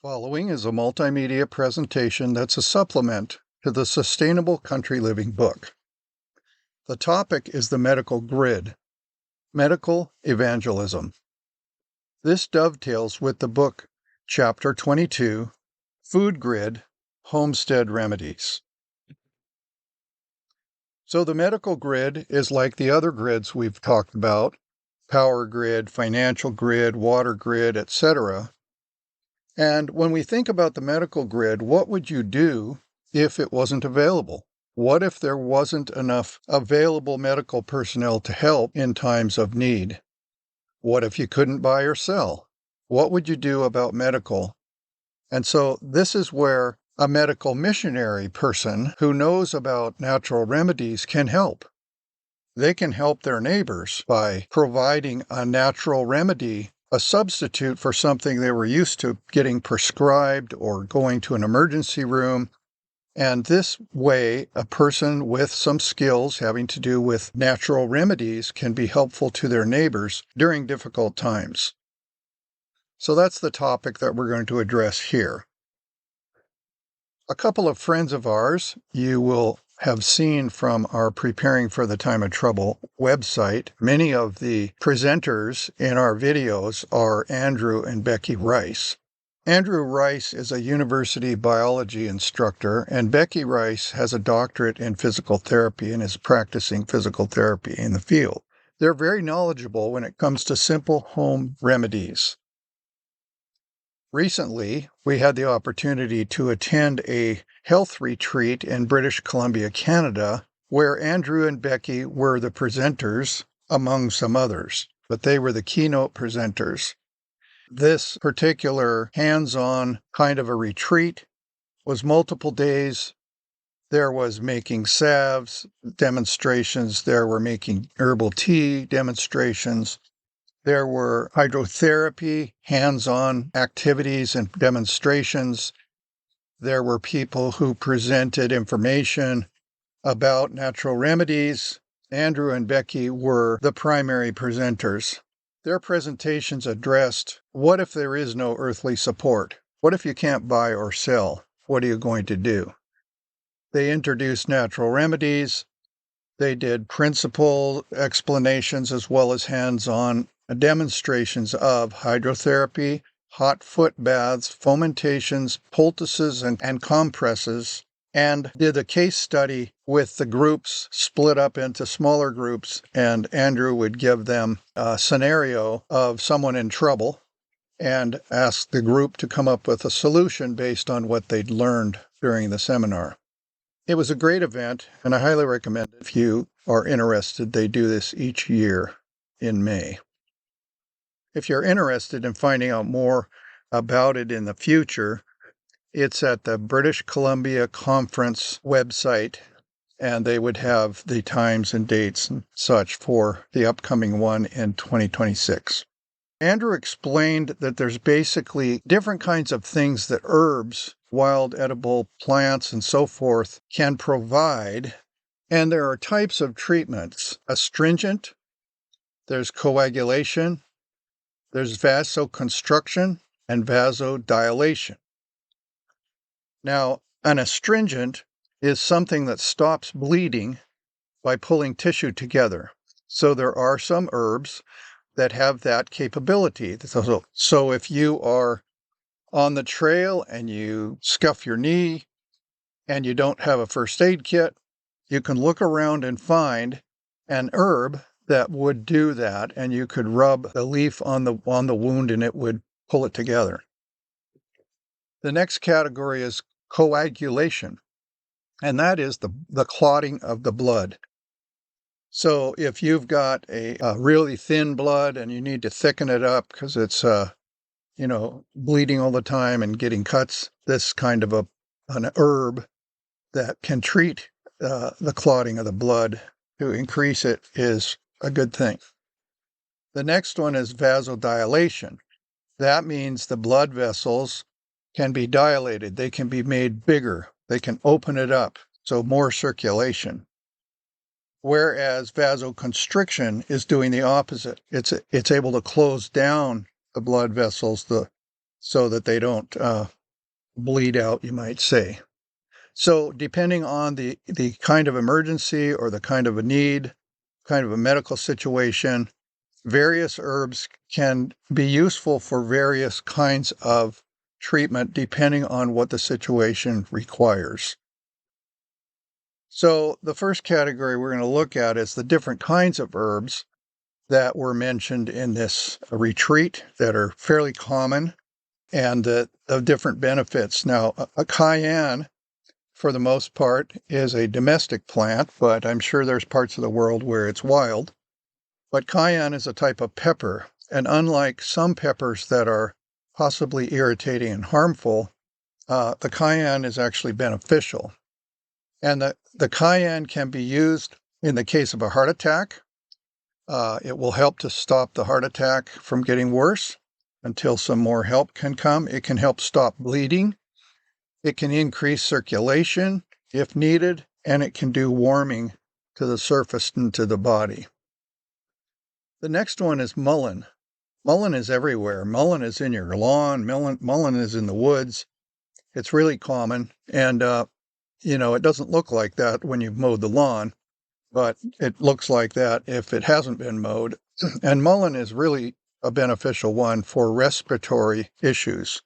Following is a multimedia presentation that's a supplement to the Sustainable Country Living book. The topic is the medical grid, medical evangelism. This dovetails with the book, Chapter 22, Food Grid, Homestead Remedies. So the medical grid is like the other grids we've talked about, power grid, financial grid, water grid, etc. And when we think about the medical grid, what would you do if it wasn't available? What if there wasn't enough available medical personnel to help in times of need? What if you couldn't buy or sell? What would you do about medical? And so this is where a medical missionary person who knows about natural remedies can help. They can help their neighbors by providing a natural remedy, a substitute for something they were used to getting prescribed or going to an emergency room. And this way, a person with some skills having to do with natural remedies can be helpful to their neighbors during difficult times. So that's the topic that we're going to address here. A couple of friends of ours you will have seen from our Preparing for the Time of Trouble website. Many of the presenters in our videos are Andrew and Becky Rice. Andrew Rice is a university biology instructor, and Becky Rice has a doctorate in physical therapy and is practicing physical therapy in the field. They're very knowledgeable when it comes to simple home remedies. Recently, we had the opportunity to attend a health retreat in British Columbia, Canada, where Andrew and Becky were the presenters, among some others, but they were the keynote presenters. This particular hands-on kind of a retreat was multiple days. There was making salves demonstrations, there were making herbal tea demonstrations. There were hydrotherapy, hands-on activities and demonstrations. There were people who presented information about natural remedies. Andrew and Becky were the primary presenters. Their presentations addressed, what if there is no earthly support? What if you can't buy or sell? What are you going to do? They introduced natural remedies. They did principle explanations as well as hands-on demonstrations of hydrotherapy, hot foot baths, fomentations, poultices, and compresses, and did a case study with the groups split up into smaller groups, and Andrew would give them a scenario of someone in trouble and ask the group to come up with a solution based on what they'd learned during the seminar. It was a great event, and I highly recommend it if you are interested. They do this each year in May. If you're interested in finding out more about it in the future, it's at the British Columbia Conference website, and they would have the times and dates and such for the upcoming one in 2026. Andrew explained that there's basically different kinds of things that herbs, wild edible plants, and so forth can provide, and there are types of treatments: astringent, there's coagulation, there's vasoconstriction, and vasodilation. Now, an astringent is something that stops bleeding by pulling tissue together. So there are some herbs that have that capability. So if you are on the trail and you scuff your knee and you don't have a first aid kit, you can look around and find an herb that would do that, and you could rub the leaf on the wound and it would pull it together. The next category is coagulation, and that is the clotting of the blood. So if you've got a really thin blood and you need to thicken it up because it's bleeding all the time and getting cuts, this kind of an herb that can treat the clotting of the blood to increase it is a good thing. The next one is vasodilation. That means the blood vessels can be dilated. They can be made bigger. They can open it up, so more circulation. Whereas vasoconstriction is doing the opposite. It's able to close down the blood vessels, so that they don't bleed out, you might say. So depending on the kind of emergency or the kind of a need, kind of a medical situation, various herbs can be useful for various kinds of treatment depending on what the situation requires. So the first category we're going to look at is the different kinds of herbs that were mentioned in this retreat that are fairly common and of different benefits. Now, a cayenne, for the most part, is a domestic plant, but I'm sure there's parts of the world where it's wild. But cayenne is a type of pepper, and unlike some peppers that are possibly irritating and harmful, the cayenne is actually beneficial. And the cayenne can be used in the case of a heart attack. It will help to stop the heart attack from getting worse until some more help can come. It can help stop bleeding. It can increase circulation if needed, and it can do warming to the surface and to the body. The next one is mullein. Mullein is everywhere. Mullein is in your lawn. Mullein is in the woods. It's really common, and it doesn't look like that when you've mowed the lawn, but it looks like that if it hasn't been mowed. And mullein is really a beneficial one for respiratory issues.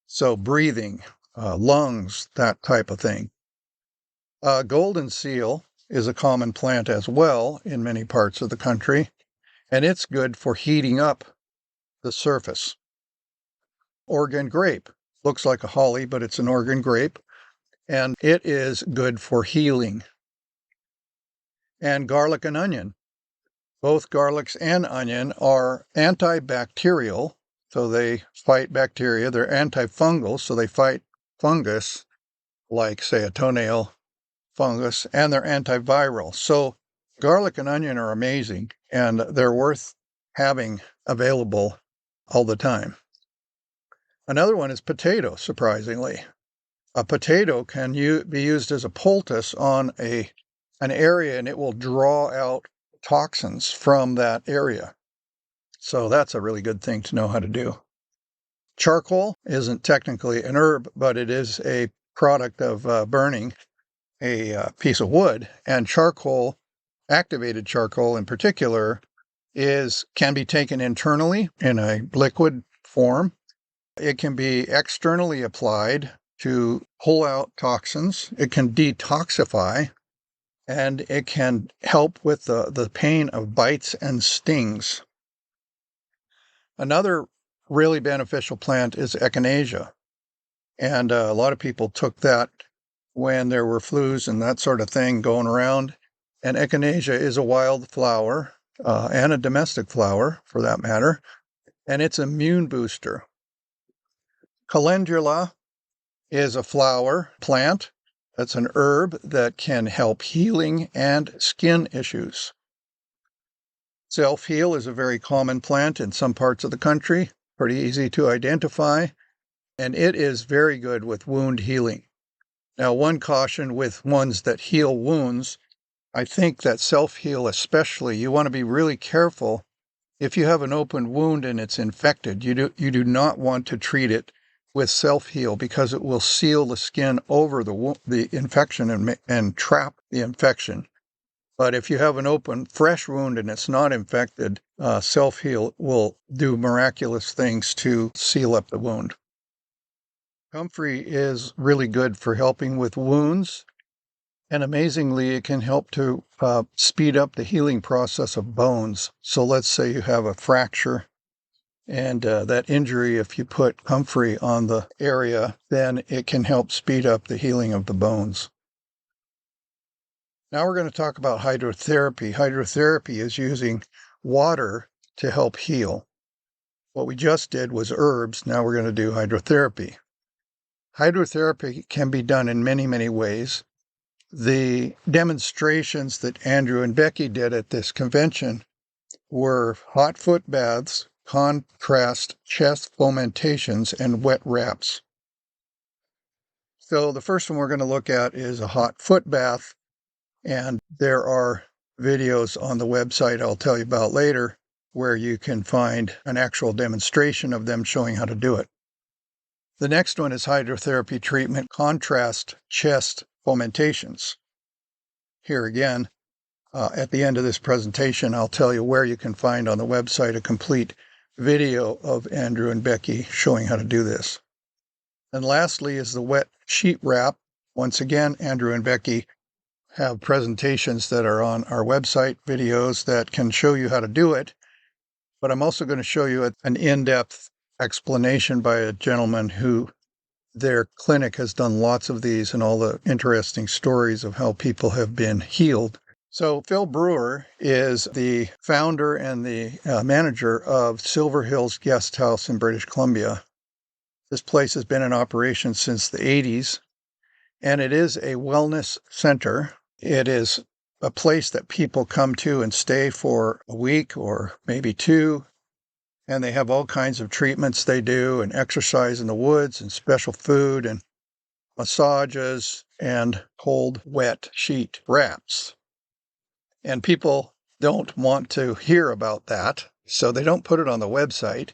So breathing, lungs, that type of thing. Golden seal is a common plant as well in many parts of the country, and it's good for heating up the surface. Oregon grape looks like a holly, but it's an Oregon grape, and it is good for healing. And garlic and onion. Both garlics and onion are antibacterial, so they fight bacteria. They're antifungal, so they fight fungus, like, say, a toenail fungus, and they're antiviral. So garlic and onion are amazing, and they're worth having available all the time. Another one is potato, surprisingly. A potato can be used as a poultice on an area, and it will draw out toxins from that area. So that's a really good thing to know how to do. Charcoal isn't technically an herb, but it is a product of burning a piece of wood, and charcoal, activated charcoal in particular, can be taken internally in a liquid form. It can be externally applied to pull out toxins. It can detoxify, and it can help with the pain of bites and stings. Another really beneficial plant is echinacea, and a lot of people took that when there were flus and that sort of thing going around. And echinacea is a wild flower, and a domestic flower for that matter, and it's an immune booster. Calendula is a flower plant. That's an herb that can help healing and skin issues. Self-heal is a very common plant in some parts of the country, pretty easy to identify, and it is very good with wound healing. Now, one caution with ones that heal wounds, I think that self-heal especially, you want to be really careful. If you have an open wound and it's infected, you do not want to treat it with self-heal because it will seal the skin over the infection and trap the infection. But if you have an open, fresh wound and it's not infected, self-heal will do miraculous things to seal up the wound. Comfrey is really good for helping with wounds, and amazingly, it can help to speed up the healing process of bones. So let's say you have a fracture, and that injury, if you put comfrey on the area, then it can help speed up the healing of the bones. Now we're going to talk about hydrotherapy. Hydrotherapy is using water to help heal. What we just did was herbs. Now we're going to do hydrotherapy. Hydrotherapy can be done in many, many ways. The demonstrations that Andrew and Becky did at this convention were hot foot baths, contrast chest fomentations, and wet wraps. So the first one we're going to look at is a hot foot bath. And there are videos on the website I'll tell you about later where you can find an actual demonstration of them showing how to do it. The next one is hydrotherapy treatment, contrast chest fomentations. Here again, at the end of this presentation, I'll tell you where you can find on the website a complete video of Andrew and Becky showing how to do this. And lastly is the wet sheet wrap. Once again, Andrew and Becky have presentations that are on our website, videos that can show you how to do it. But I'm also going to show you an in-depth explanation by a gentleman who their clinic has done lots of these and all the interesting stories of how people have been healed. So Phil Brewer is the founder and the manager of Silver Hills Guest House in British Columbia. This place has been in operation since the 80s, and it is a wellness center. It is a place that people come to and stay for a week or maybe two, and they have all kinds of treatments they do, and exercise in the woods, and special food, and massages, and cold, wet sheet wraps. And people don't want to hear about that, so they don't put it on the website.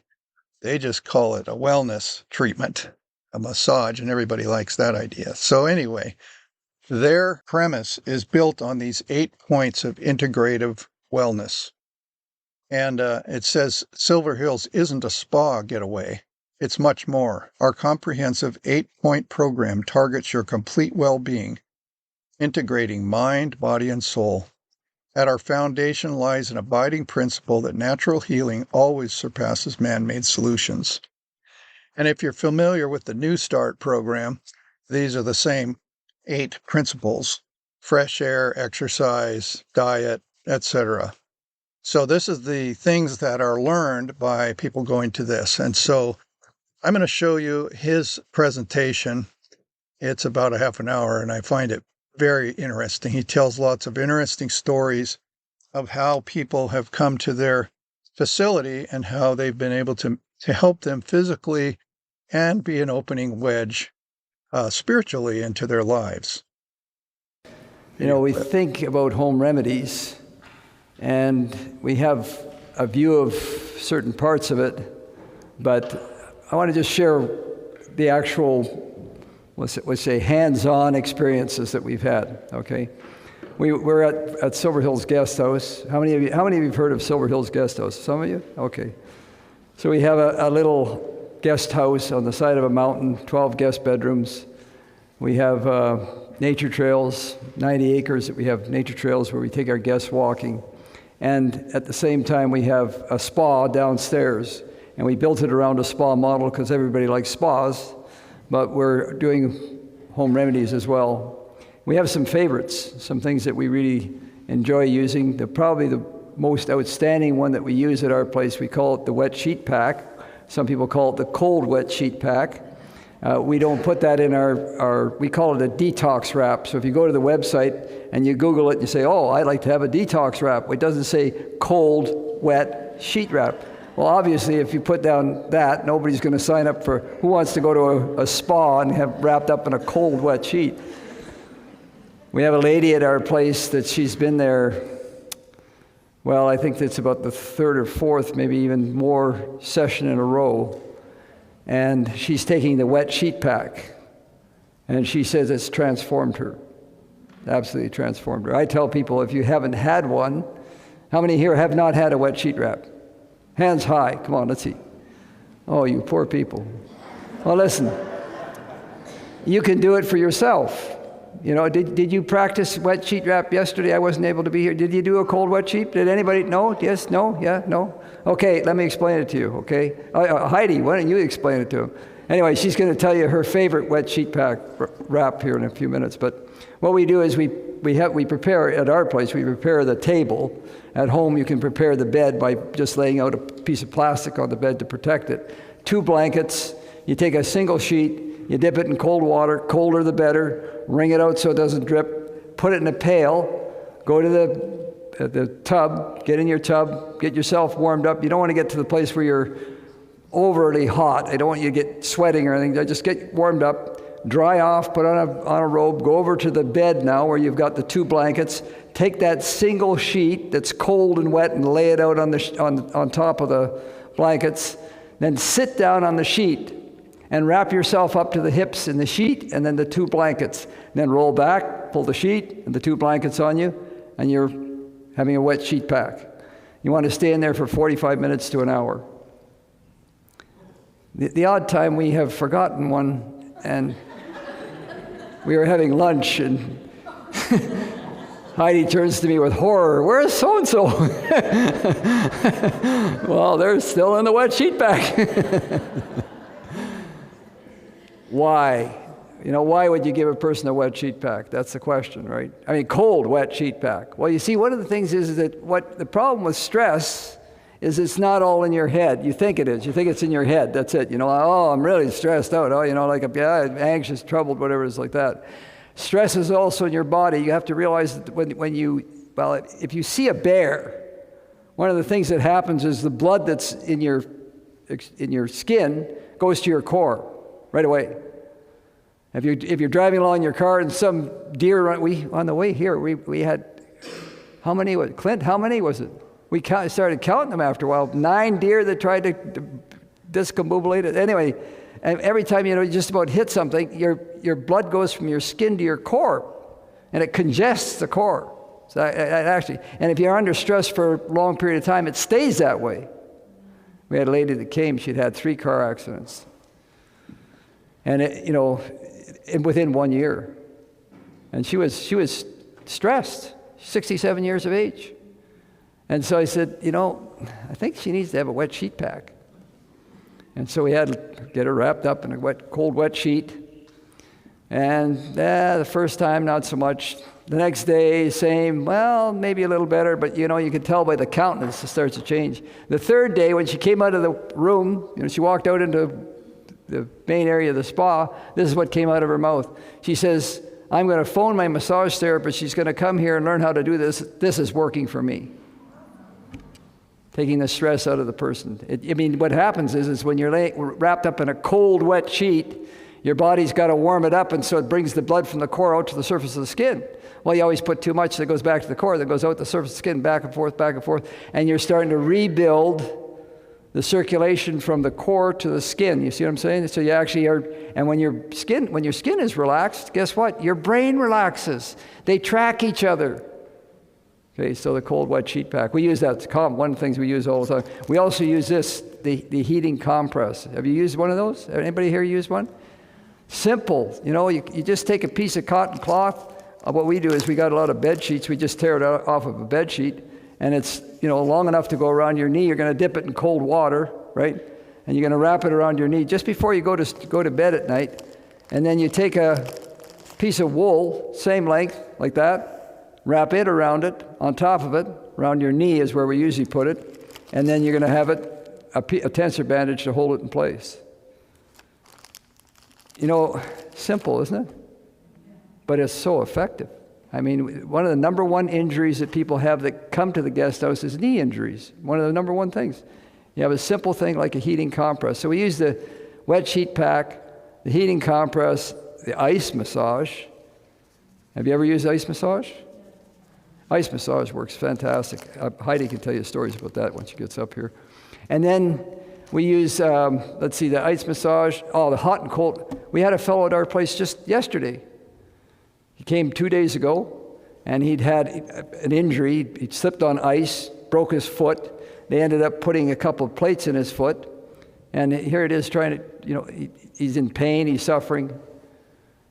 They just call it a wellness treatment, a massage, and everybody likes that idea. So anyway, their premise is built on these 8 points of integrative wellness. And it says Silver Hills isn't a spa getaway. It's much more. Our comprehensive 8-point program targets your complete well-being, integrating mind, body, and soul. At our foundation lies an abiding principle that natural healing always surpasses man-made solutions. And if you're familiar with the New Start program, these are the same 8 principles: fresh air, exercise, diet, etc. So this is the things that are learned by people going to this. And so I'm going to show you his presentation. It's about a half an hour, and I find it very interesting. He tells lots of interesting stories of how people have come to their facility and how they've been able to help them physically and be an opening wedge spiritually into their lives. You know, we think about home remedies, and we have a view of certain parts of it, but I want to just share the actual, let's say, hands-on experiences that we've had, okay? We're at Silver Hills Guest House. How many of you have heard of Silver Hills Guest House? Some of you? Okay. So we have a little guest house on the side of a mountain, 12 guest bedrooms. We have nature trails, 90 acres that we have nature trails where we take our guests walking. And at the same time, we have a spa downstairs. And we built it around a spa model because everybody likes spas, but we're doing home remedies as well. We have some favorites, some things that we really enjoy using. Probably the most outstanding one that we use at our place, we call it the wet sheet pack. Some people call it the cold wet sheet pack. We don't put that in we call it a detox wrap. So if you go to the website and you Google it and you say, oh, I'd like to have a detox wrap, it doesn't say cold wet sheet wrap. Well, obviously, if you put down that, nobody's going to sign up for, who wants to go to a spa and have wrapped up in a cold wet sheet? We have a lady at our place that she's been there, well, I think it's about the 3rd or 4th, maybe even more session in a row. And she's taking the wet sheet pack. And she says it's transformed her. Absolutely transformed her. I tell people, if you haven't had one, how many here have not had a wet sheet wrap? Hands high. Come on, let's see. Oh, you poor people. Well, listen. You can do it for yourself. You know, did you practice wet sheet wrap yesterday? I wasn't able to be here. Did you do a cold wet sheet? Did anybody? No? Yes? No? Yeah? No? Okay, let me explain it to you, okay? Heidi, why don't you explain it to him? Anyway, she's going to tell you her favorite wet sheet pack wrap here in a few minutes. But what we do is we prepare, at our place, we prepare the table. At home, you can prepare the bed by just laying out a piece of plastic on the bed to protect it. 2 blankets. You take a single sheet, you dip it in cold water, colder the better, wring it out so it doesn't drip, put it in a pail, go to the tub, get in your tub, get yourself warmed up. You don't want to get to the place where you're overly hot. I don't want you to get sweating or anything. Just get warmed up, dry off, put on a robe, go over to the bed now where you've got the 2 blankets, take that single sheet that's cold and wet and lay it out on top of the blankets, then sit down on the sheet and wrap yourself up to the hips in the sheet and then the 2 blankets. And then roll back, pull the sheet and the 2 blankets on you, and you're having a wet sheet pack. You want to stay in there for 45 minutes to an hour. The odd time we have forgotten one, and we were having lunch, and Heidi turns to me with horror, "Where's so-and-so?" Well, they're still in the wet sheet pack. Why? Why would you give a person a wet sheet pack? That's the question, right? I mean, cold, wet sheet pack. Well, you see, one of the things is that what the problem with stress is it's not all in your head. You think it is. You think it's in your head. That's it. Oh, I'm really stressed out. Oh, I'm anxious, troubled, whatever it is like that. Stress is also in your body. You have to realize that if you see a bear, one of the things that happens is the blood that's in your skin goes to your core right away. If you're driving along in your car and some deer on the way here, we had, how many was it? Clint, how many was it? We started counting them after a while. 9 deer that tried to discombobulate it. Anyway, and every time you just about hit something, your blood goes from your skin to your core, and it congests the core. So actually, and if you're under stress for a long period of time, it stays that way. We had a lady that came; she'd had 3 car accidents, and within 1 year, and she was stressed. 67 years of age. And so I said, I think she needs to have a wet sheet pack. And so we had to get her wrapped up in a cold, wet sheet. And the first time, not so much. The next day, same, well, maybe a little better, but you could tell by the countenance it starts to change. The third day, when she came out of the room, she walked out into the main area of the spa, this is what came out of her mouth. She says, "I'm going to phone my massage therapist. She's going to come here and learn how to do this. This is working for me." Taking the stress out of the person. What happens is when you're wrapped up in a cold, wet sheet, your body's got to warm it up, and so it brings the blood from the core out to the surface of the skin. Well, you always put too much that goes back to the core, that goes out the surface of the skin, back and forth, and you're starting to rebuild the circulation from the core to the skin. You see what I'm saying? So you actually are, and when your skin is relaxed, guess what? Your brain relaxes. They track each other. Okay, so the cold, wet sheet pack. We use that. It's one of the things we use all the time. We also use this, the heating compress. Have you used one of those? Anybody here use one? Simple. You just take a piece of cotton cloth. What we do is we got a lot of bed sheets. We just tear it off of a bed sheet, and it's long enough to go around your knee. You're going to dip it in cold water, right? And you're going to wrap it around your knee just before you go to bed at night. And then you take a piece of wool, same length, like that. Wrap it around it, on top of it, around your knee is where we usually put it, and then you're going to have it, a tensor bandage to hold it in place. Simple, isn't it? But it's so effective. One of the number one injuries that people have that come to the guest house is knee injuries. One of the number one things. You have a simple thing like a heating compress. So we use the wet sheet pack, the heating compress, the ice massage. Have you ever used ice massage? Ice massage works fantastic. Heidi can tell you stories about that when she gets up here. And then we use, the ice massage, the hot and cold. We had a fellow at our place just yesterday. He came 2 days ago, and he'd had an injury. He'd slipped on ice, broke his foot. They ended up putting a couple of plates in his foot. And here it is trying to, he's in pain, he's suffering.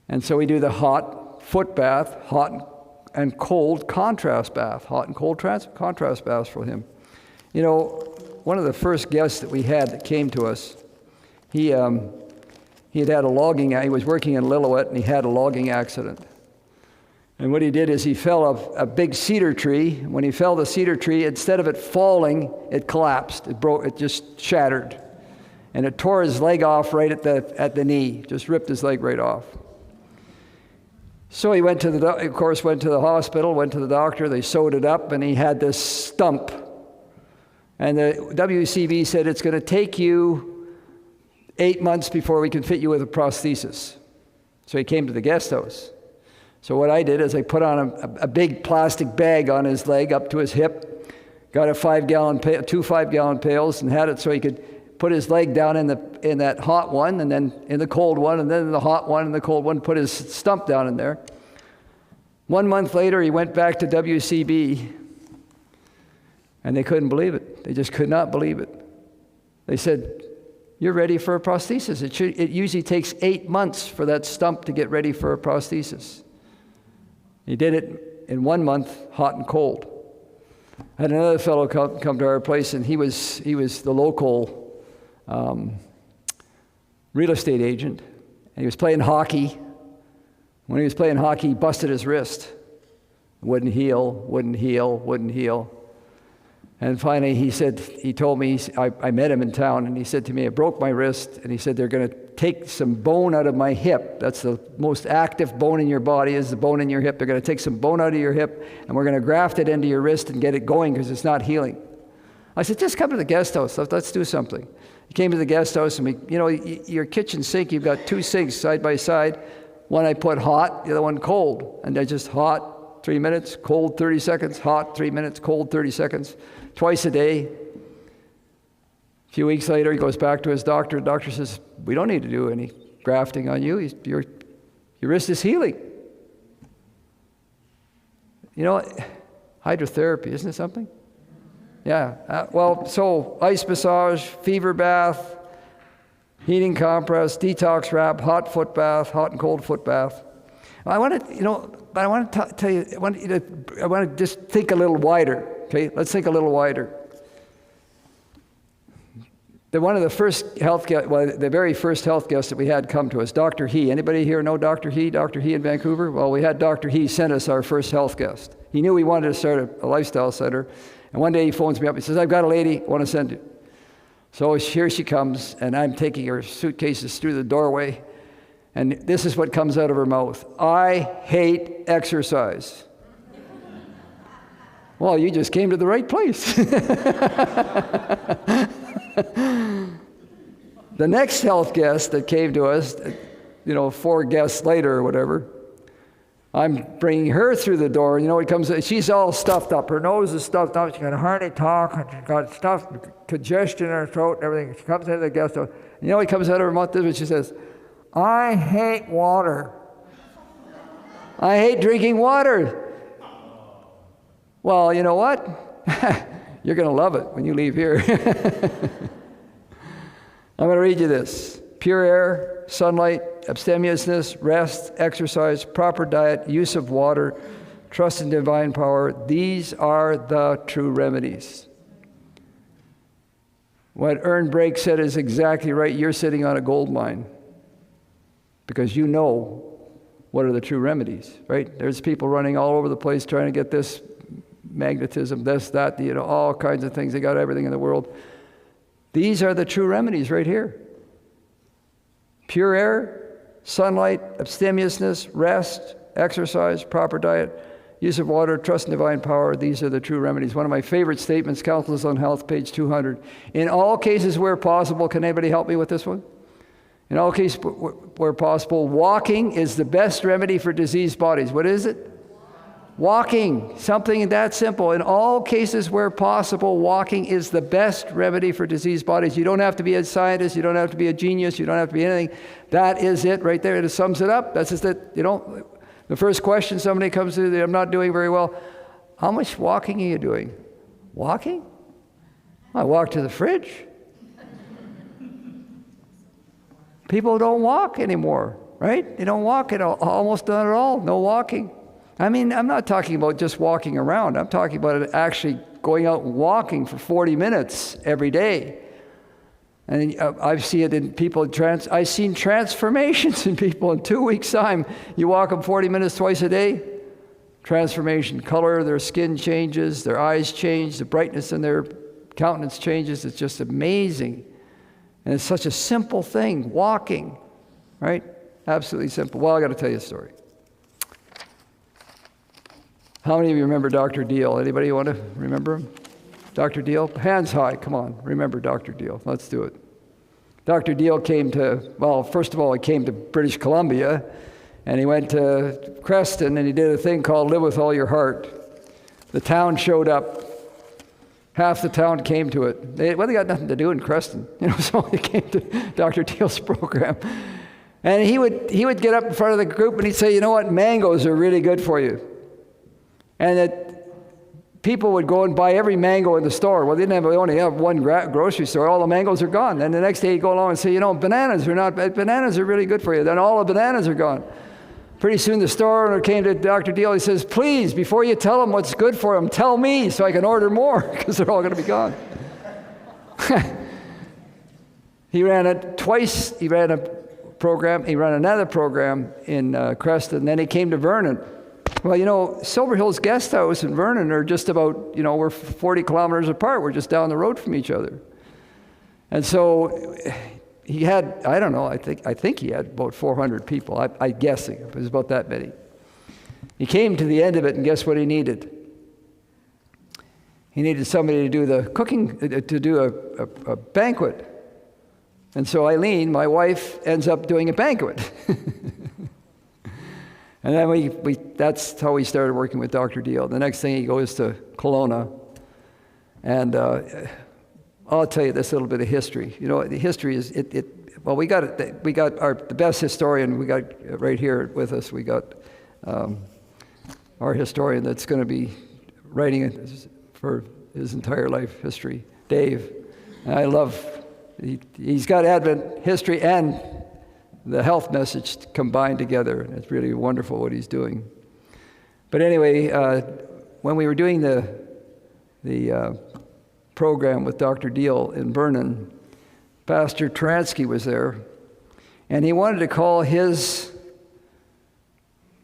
And so we do the hot foot bath, hot and cold contrast bath, hot and cold contrast baths for him. One of the first guests that we had that came to us, he had a logging, he was working in Lillooet, and he had a logging accident. And what he did is he fell off a big cedar tree. When he fell the cedar tree, instead of it falling, it collapsed. It broke, it just shattered. And it tore his leg off right at the knee, just ripped his leg right off. So he went to the hospital, went to the doctor, they sewed it up, and he had this stump. And the WCB said, it's going to take you 8 months before we can fit you with a prosthesis. So he came to the guest house. So what I did is I put on a big plastic bag on his leg up to his hip, got a 2 5-gallon pails, and had it so he could put his leg down in that hot one, and then in the cold one, and then in the hot one and the cold one, put his stump down in there. 1 month later, he went back to WCB, and they couldn't believe it. They just could not believe it. They said, "You're ready for a prosthesis." It usually takes 8 months for that stump to get ready for a prosthesis. He did it in 1 month, hot and cold. I had another fellow come to our place, and he was the local real estate agent, and he was playing hockey. When he was playing hockey, he busted his wrist. Wouldn't heal. And finally, he told me, I met him in town, and he said to me, "I broke my wrist," and he said, "They're going to take some bone out of my hip." That's the most active bone in your body, is the bone in your hip. They're going to take some bone out of your hip, and we're going to graft it into your wrist and get it going because it's not healing. I said, "Just come to the guest house. Let's do something." He came to the guest house, and your kitchen sink, you've got 2 sinks side by side. One I put hot, the other one cold. And they're just hot 3 minutes, cold 30 seconds, hot 3 minutes, cold 30 seconds. Twice a day. A few weeks later, he goes back to his doctor. The doctor says, "We don't need to do any grafting on you. Your wrist is healing." Hydrotherapy, isn't it something? Yeah. So ice massage, fever bath, heating compress, detox wrap, hot foot bath, hot and cold foot bath. I want to tell you, I want to just think a little wider. Okay, let's think a little wider. One of the first the very first health guests that we had come to us, Dr. He. Anybody here know Dr. He? Dr. He in Vancouver? Well, we had Dr. He send us our first health guest. He knew we wanted to start a lifestyle center, and one day he phones me up. He says, "I've got a lady I want to send you." So here she comes, and I'm taking her suitcases through the doorway, and this is what comes out of her mouth: "I hate exercise." Well, you just came to the right place. The next health guest that came to us, 4 guests later or whatever, I'm bringing her through the door. She's all stuffed up. Her nose is stuffed up. She's got a hearty talk, and she's got stuffed congestion in her throat and everything. She comes into the guest house. What comes out of her mouth? This is what she says: "I hate water. I hate drinking water." Well, you know what? You're going to love it when you leave here. I'm going to read you this. Pure air, sunlight, abstemiousness, rest, exercise, proper diet, use of water, trust in divine power. These are the true remedies. What Ern Brake said is exactly right. You're sitting on a gold mine because you know what are the true remedies, right? There's people running all over the place trying to get this magnetism, this, that, all kinds of things. They got everything in the world. These are the true remedies right here. Pure air, sunlight, abstemiousness, rest, exercise, proper diet, use of water, trust in divine power. These are the true remedies. One of my favorite statements, Counsels on Health, page 200. In all cases where possible, can anybody help me with this one? In all cases where possible, walking is the best remedy for diseased bodies. What is it? Walking, something that simple. In all cases where possible, walking is the best remedy for diseased bodies. You don't have to be a scientist. You don't have to be a genius. You don't have to be anything. That is it right there. It sums it up. That's just it. The first question somebody comes to, "I'm not doing very well." How much walking are you doing? Walking? I walk to the fridge. People don't walk anymore, right? They don't walk at all, almost not at all. No walking. I mean, I'm not talking about just walking around. I'm talking about actually going out and walking for 40 minutes every day. And I see it in people. I've seen transformations in people in 2 weeks' time. You walk them 40 minutes twice a day, transformation. Color, their skin changes, their eyes change, the brightness in their countenance changes. It's just amazing. And it's such a simple thing, walking, right? Absolutely simple. Well, I got to tell you a story. How many of you remember Dr. Deal? Anybody want to remember him? Dr. Deal? Hands high, come on. Remember Dr. Deal. Let's do it. Dr. Deal came first of all, he came to British Columbia, and he went to Creston, and he did a thing called Live With All Your Heart. The town showed up. half the town came to it. They got nothing to do in Creston, so they came to Dr. Deal's program. And he would get up in front of the group and he'd say, you know what, mangoes are really good for you. And that people would go and buy every mango in the store. Well, they only have one grocery store. All the mangoes are gone. Then the next day he'd go along and say, bananas are really good for you. Then all the bananas are gone. Pretty soon the store owner came to Dr. Deal. He says, please, before you tell them what's good for them, tell me so I can order more, because they're all going to be gone. He ran it twice. He ran a program. He ran another program in Creston. And then he came to Vernon. Well, Silver Hills Guest House and Vernon are just about, we're 40 kilometers apart. We're just down the road from each other. And so he had, I don't know, I think he had about 400 people. I'm guessing. It was about that many. He came to the end of it, and guess what he needed? He needed somebody to do the cooking, to do a banquet. And so Eileen, my wife, ends up doing a banquet. And then that's how we started working with Dr. Deal. The next thing, he goes to Kelowna. And I'll tell you this little bit of history. The history is, we got the best historian we got right here with us. We got our historian that's going to be writing it for his entire life history, Dave. And I love, he's got Advent history and the health message combined together. And it's really wonderful what he's doing. But anyway, when we were doing the program with Dr. Deal in Vernon, Pastor Transky was there, and he wanted to call his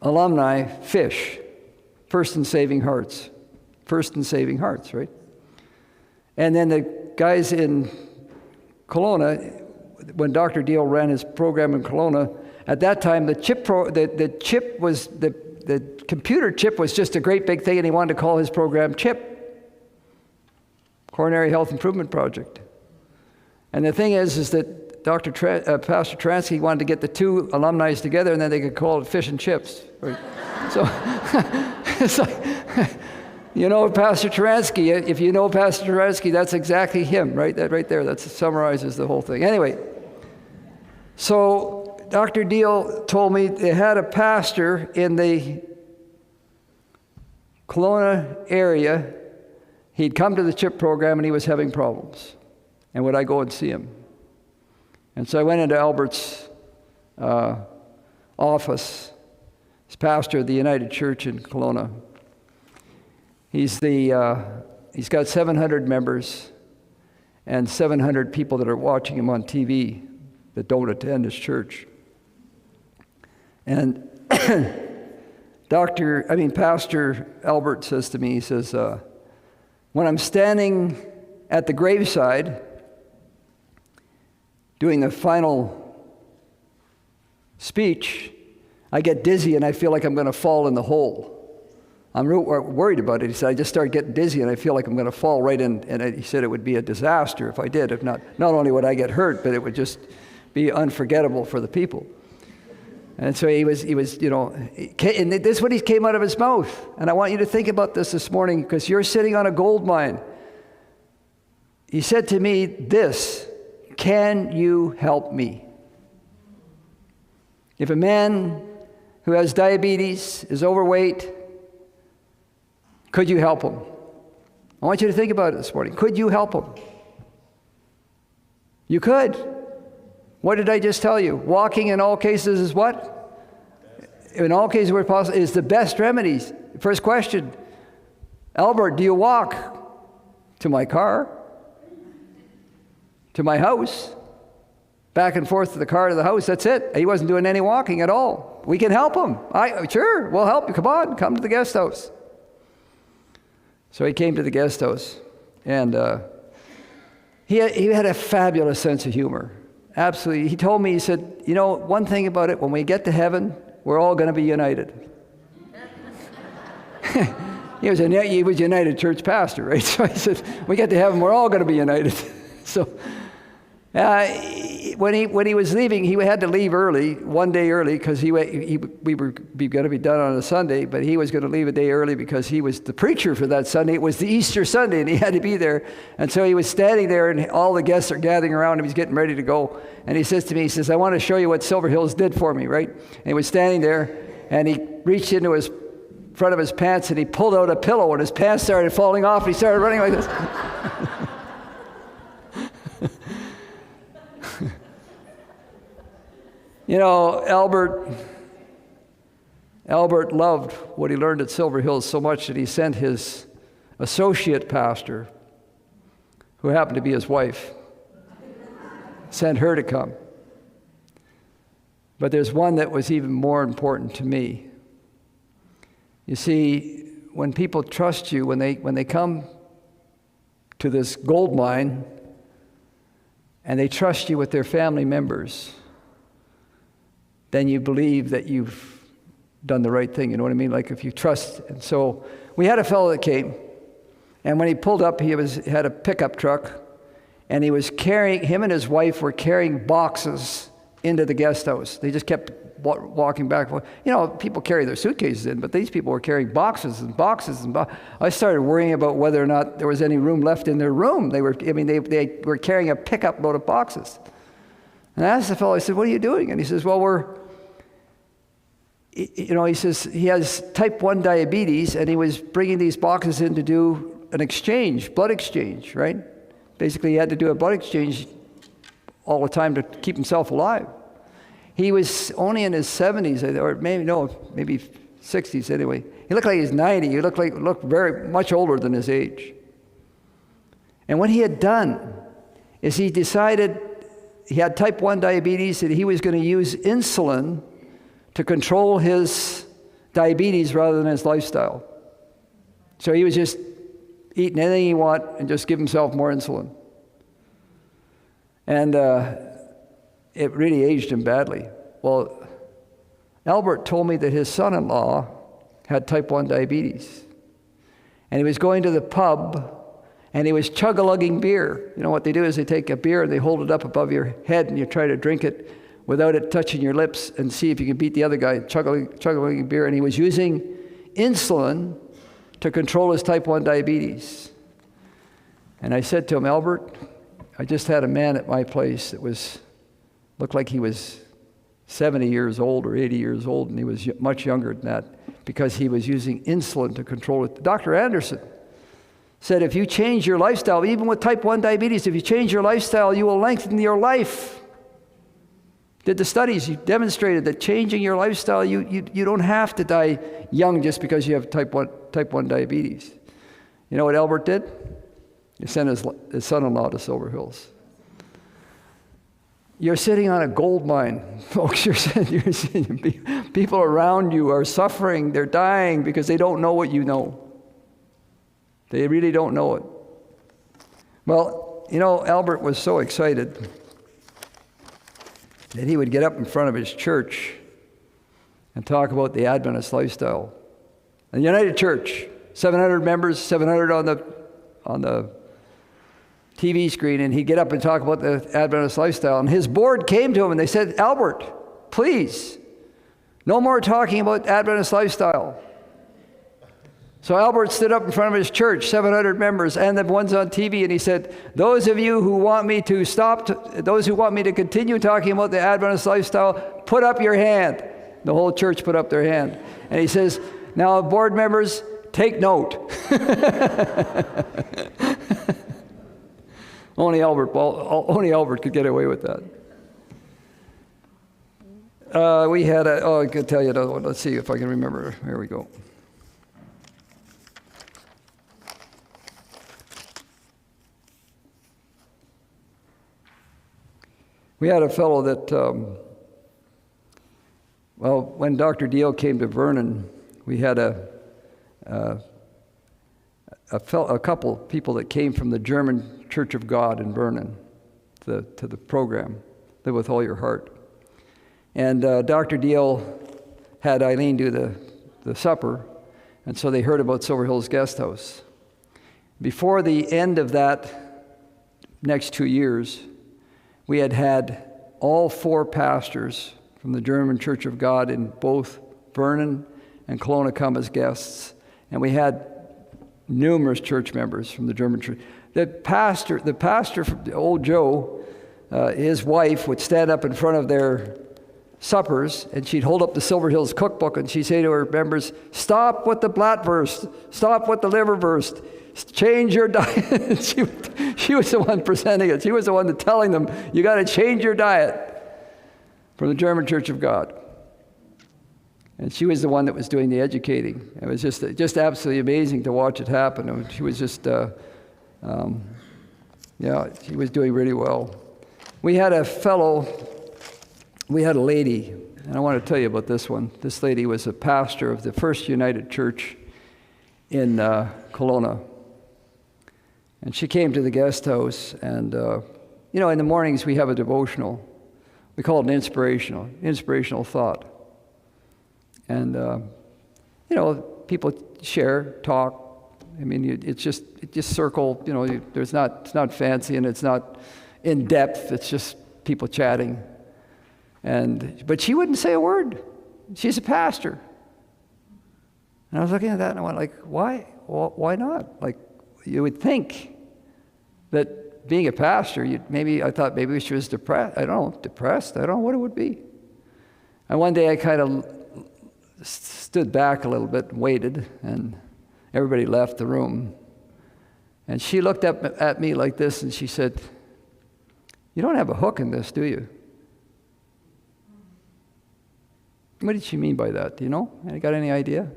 alumni FISH, First in Saving Hearts. First in Saving Hearts, right? And then the guys in Kelowna, when Dr. Deal ran his program in Kelowna, at that time the computer chip was just a great big thing, and he wanted to call his program CHIP, Coronary Health Improvement Project. And the thing is that Pastor Transky wanted to get the two alumni together, and then they could call it Fish and Chips. Right? So it's like, Pastor Transky, if you know Pastor Transky, that's exactly him, right? That right there, that summarizes the whole thing. Anyway, so Dr. Deal told me they had a pastor in the Kelowna area. He'd come to the CHIP program and he was having problems. And would I go and see him? And so I went into Albert's office. He's pastor of the United Church in Kelowna. He's got 700 members and 700 people that are watching him on TV that don't attend his church. And Pastor Albert says to me, he says, when I'm standing at the graveside doing the final speech, I get dizzy and I feel like I'm going to fall in the hole. I'm worried about it. He said, I just start getting dizzy and I feel like I'm going to fall right in. And he said it would be a disaster if I did. If not only would I get hurt, but it would just be unforgettable for the people. And so he was, and this is what he came out of his mouth. And I want you to think about this morning, because you're sitting on a gold mine. He said to me this, can you help me? If a man who has diabetes is overweight, could you help him? I want you to think about it this morning. Could you help him? You could. What did I just tell you? Walking in all cases is what? In all cases where possible is the best remedies. First question, Albert, do you walk? To my car? To my house? Back and forth to the car to the house, that's it. He wasn't doing any walking at all. We can help him. Sure, we'll help you. Come on, come to the guest house. So he came to the guest house, and he had a fabulous sense of humor. Absolutely. He told me, he said, one thing about it, when we get to heaven, we're all going to be united. He was a United Church pastor, right? So he said, we get to heaven, we're all going to be united. So when he was leaving, he had to leave early, one day early, because we were going to be done on a Sunday, but he was going to leave a day early because he was the preacher for that Sunday. It was the Easter Sunday, and he had to be there. And so he was standing there, and all the guests are gathering around him. He's getting ready to go. And he says to me, he says, I want to show you what Silver Hills did for me, right? And he was standing there, and he reached into his front of his pants, and he pulled out a pillow, and his pants started falling off, and he started running like this. You know, Albert loved what he learned at Silver Hills so much that he sent his associate pastor, who happened to be his wife, sent her to come. But there's one that was even more important to me. You see, when people trust you, when they come to this gold mine and they trust you with their family members, then you believe that you've done the right thing. You know what I mean? Like if you trust. And so we had a fellow that came, and when he pulled up, he had a pickup truck, and him and his wife were carrying boxes into the guest house. They just kept walking back. You know, people carry their suitcases in, but these people were carrying boxes and boxes and boxes. I started worrying about whether or not there was any room left in their room. They were carrying a pickup load of boxes. And I asked the fellow, I said, what are you doing? And he says, well, he says he has type 1 diabetes, and he was bringing these boxes in to do an exchange, blood exchange, right? Basically, he had to do a blood exchange all the time to keep himself alive. He was only in his 70s, or maybe 60s anyway. He looked like he's 90. He looked very much older than his age. And what he had done is he decided he had type 1 diabetes, and he was going to use insulin to control his diabetes rather than his lifestyle. So he was just eating anything he wanted and just give himself more insulin. And it really aged him badly. Well, Albert told me that his son-in-law had type 1 diabetes. And he was going to the pub, and he was chug-a-lugging beer. You know what they do is they take a beer and they hold it up above your head, and you try to drink it without it touching your lips and see if you can beat the other guy, chug-a-lugging beer. And he was using insulin to control his type 1 diabetes. And I said to him, Albert, I just had a man at my place that looked like he was 70 years old or 80 years old, and he was much younger than that because he was using insulin to control it. Dr. Anderson said, if you change your lifestyle, even with type 1 diabetes, if you change your lifestyle, you will lengthen your life. Did the studies, you demonstrated that changing your lifestyle, you don't have to die young just because you have type 1 diabetes. You know what Albert did? He sent his son-in-law to Silver Hills. You're sitting on a gold mine, folks. You're sitting, people around you are suffering. They're dying because they don't know what you know. They really don't know it. Well, you know, Albert was so excited that he would get up in front of his church and talk about the Adventist lifestyle. The United Church, 700 members, 700 on the TV screen, and he'd get up and talk about the Adventist lifestyle. And his board came to him and they said, Albert, please, no more talking about Adventist lifestyle. So Albert stood up in front of his church, 700 members, and the ones on TV, and he said, those of you who want me to those who want me to continue talking about the Adventist lifestyle, put up your hand. The whole church put up their hand. And he says, now board members, take note. Only Albert could get away with that. I could tell you another one. Let's see if I can remember. Here we go. We had a fellow that, when Dr. Deal came to Vernon, we had a couple people that came from the German Church of God in Vernon to the program, Live With All Your Heart. And Dr. Deal had Eileen do the supper, and so they heard about Silver Hills Guest House. Before the end of that next 2 years, we had all 4 pastors from the German Church of God in both Vernon and Kelowna come as guests. And we had numerous church members from the German church. The pastor, old Joe, his wife would stand up in front of their suppers, and she'd hold up the Silver Hills cookbook, and she'd say to her members, "Stop with the bratwurst, stop with the liverwurst, change your diet." She was the one presenting it. She was the one telling them, "You got to change your diet," from the German Church of God. And she was the one that was doing the educating. It was just absolutely amazing to watch it happen. She was just, she was doing really well. We had a lady, and I want to tell you about this one. This lady was a pastor of the First United Church in Kelowna. And she came to the guest house, and, in the mornings we have a devotional. We call it an inspirational thought. And, people share, talk. I mean, it just circle, it's not fancy and it's not in depth. It's just people chatting. But she wouldn't say a word. She's a pastor. And I was looking at that and I went like, why? Why not? Like, you would think that being a pastor, I thought maybe she was depressed. I don't know what it would be. And one day I kind of stood back a little bit and waited, and everybody left the room. And she looked up at me like this and she said, "You don't have a hook in this, do you?" What did she mean by that? Do you know? You got any idea?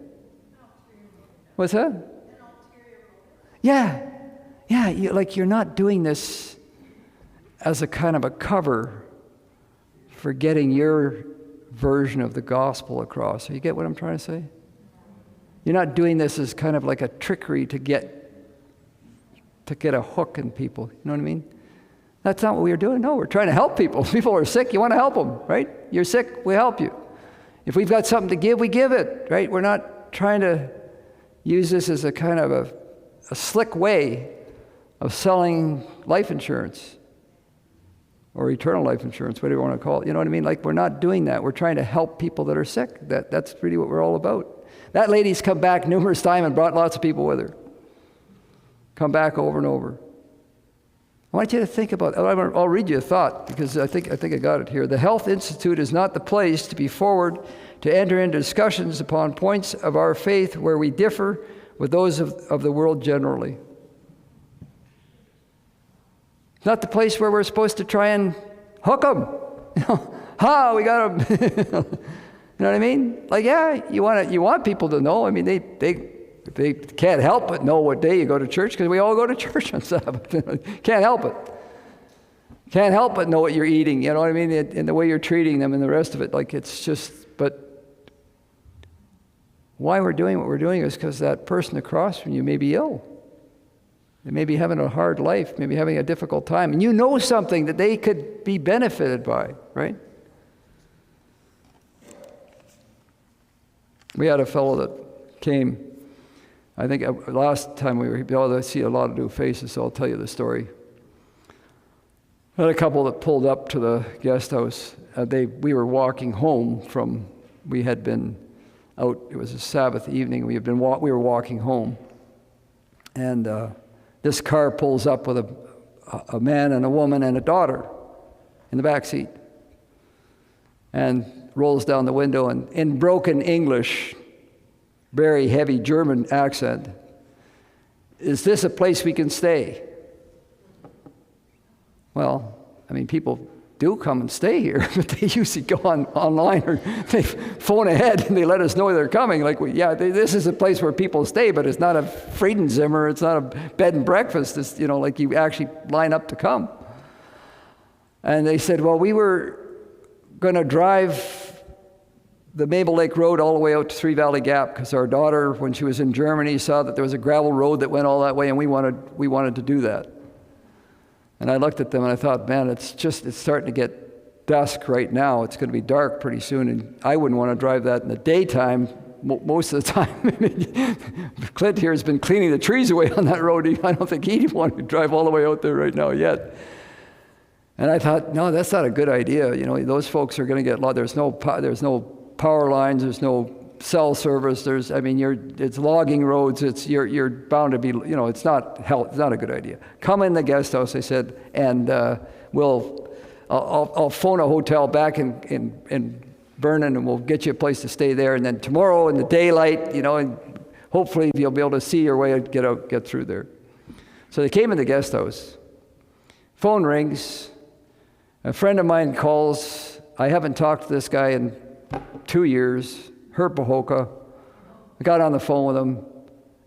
What's that? Yeah. You're not doing this as a kind of a cover for getting your version of the gospel across. You get what I'm trying to say? You're not doing this as kind of like a trickery to get a hook in people. You know what I mean? That's not what we are doing. No, we're trying to help people. People are sick, you want to help them, right? You're sick, we help you. If we've got something to give, we give it, right? We're not trying to use this as a kind of a slick way of selling life insurance or eternal life insurance, whatever you want to call it. You know what I mean? Like, we're not doing that. We're trying to help people that are sick. That's really what we're all about. That lady's come back numerous times and brought lots of people with her. Come back over and over. I want you to think about, I'll read you a thought because I think I got it here. The Health Institute is not the place to be forward to enter into discussions upon points of our faith where we differ with those of the world generally. It's not the place where we're supposed to try and hook them. We got them. You know what I mean? Like, yeah, you want people to know. I mean, they can't help but know what day you go to church because we all go to church on Sabbath. Can't help it. Can't help but know what you're eating. You know what I mean? And the way you're treating them and the rest of it. Like, it's just. But why we're doing what we're doing is because that person across from you may be ill. They may be having a hard life, maybe having a difficult time, and you know something that they could be benefited by, right? We had a fellow that came, I think last time we were here, I see a lot of new faces, so I'll tell you the story. We had a couple that pulled up to the guest house. We were walking home we had been out, it was a Sabbath evening, we were walking home, and this car pulls up with a man and a woman and a daughter in the back seat and rolls down the window and in broken English, very heavy German accent, "Is this a place we can stay?" Well, I mean, people do come and stay here, but they usually go online or they phone ahead and they let us know they're coming. Like, this is a place where people stay, but it's not a Friedenzimmer, it's not a bed and breakfast. It's, like you actually line up to come. And they said, well, we were going to drive the Maple Lake Road all the way out to Three Valley Gap because our daughter, when she was in Germany, saw that there was a gravel road that went all that way, and we wanted to do that. And I looked at them and I thought, man, it's starting to get dusk right now. It's going to be dark pretty soon, and I wouldn't want to drive that in the daytime most of the time. Clint here has been cleaning the trees away on that road. I don't think he'd want to drive all the way out there right now yet. And I thought, no, that's not a good idea. Those folks are going to get lost. There's no power lines. There's no cell service. It's logging roads. You're bound to be. It's not a good idea. Come in the guest house, they said, and I'll phone a hotel back in Vernon, and we'll get you a place to stay there. And then tomorrow in the daylight, and hopefully you'll be able to see your way to get through there. So they came in the guest house. Phone rings. A friend of mine calls. I haven't talked to this guy in 2 years. Herpahoka. I got on the phone with him,